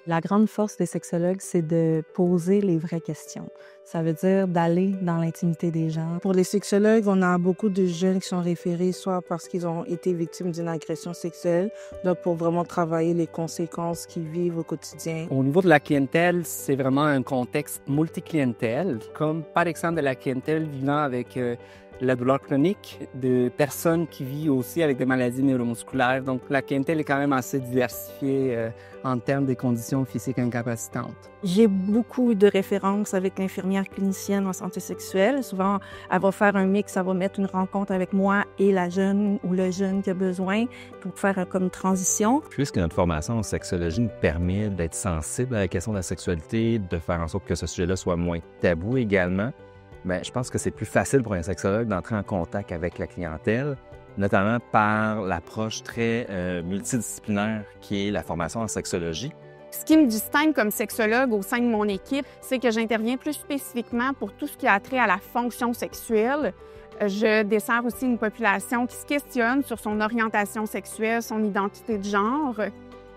La grande force des sexologues, c'est de poser les vraies questions. Ça veut dire d'aller dans l'intimité des gens. Pour les sexologues, on a beaucoup de jeunes qui sont référés soit parce qu'ils ont été victimes d'une agression sexuelle, donc pour vraiment travailler les conséquences qu'ils vivent au quotidien. Au niveau de la clientèle, c'est vraiment un contexte multiclientèle, comme par exemple de la clientèle vivant avec la douleur chronique, de personnes qui vivent aussi avec des maladies neuromusculaires. Donc, la clientèle est quand même assez diversifiée en termes des conditions physiques incapacitantes. J'ai beaucoup de références avec l'infirmière clinicienne en santé sexuelle. Souvent, elle va faire un mix, elle va mettre une rencontre avec moi et la jeune ou le jeune qui a besoin pour faire comme une transition. Puisque notre formation en sexologie nous permet d'être sensible à la question de la sexualité, de faire en sorte que ce sujet-là soit moins tabou également, bien, je pense que c'est plus facile pour un sexologue d'entrer en contact avec la clientèle, notamment par l'approche très multidisciplinaire qui est la formation en sexologie. Ce qui me distingue comme sexologue au sein de mon équipe, c'est que j'interviens plus spécifiquement pour tout ce qui a trait à la fonction sexuelle. Je desserre aussi une population qui se questionne sur son orientation sexuelle, son identité de genre.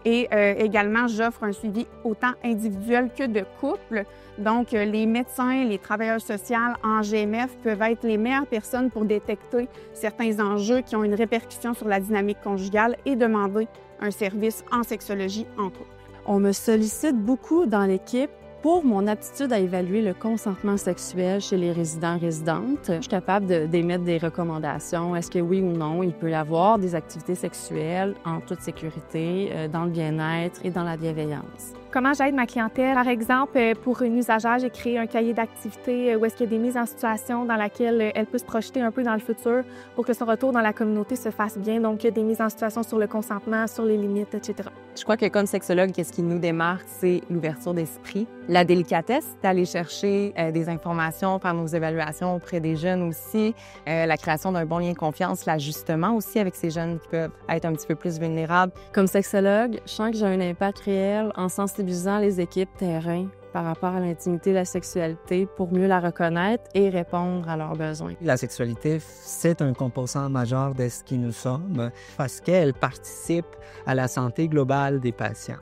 Et également, j'offre un suivi autant individuel que de couple. Donc, les médecins, les travailleurs sociaux en GMF peuvent être les meilleures personnes pour détecter certains enjeux qui ont une répercussion sur la dynamique conjugale et demander un service en sexologie en couple. On me sollicite beaucoup dans l'équipe pour mon aptitude à évaluer le consentement sexuel chez les résidents-résidentes. Je suis capable d'émettre des recommandations. Est-ce que oui ou non, il peut y avoir des activités sexuelles en toute sécurité, dans le bien-être et dans la bienveillance. Comment j'aide ma clientèle? Par exemple, pour une usagère, j'ai créé un cahier d'activités où est-ce qu'il y a des mises en situation dans laquelle elle peut se projeter un peu dans le futur pour que son retour dans la communauté se fasse bien. Donc, des mises en situation sur le consentement, sur les limites, etc. Je crois que comme sexologue, qu'est-ce qui nous démarque, c'est l'ouverture d'esprit. La délicatesse, d'aller chercher des informations, faire nos évaluations auprès des jeunes aussi, la création d'un bon lien de confiance, l'ajustement aussi avec ces jeunes qui peuvent être un petit peu plus vulnérables. Comme sexologue, je sens que j'ai un impact réel en sensibilisant les équipes terrain par rapport à l'intimité de la sexualité pour mieux la reconnaître et répondre à leurs besoins. La sexualité, c'est un composant majeur de ce qui nous sommes parce qu'elle participe à la santé globale des patients.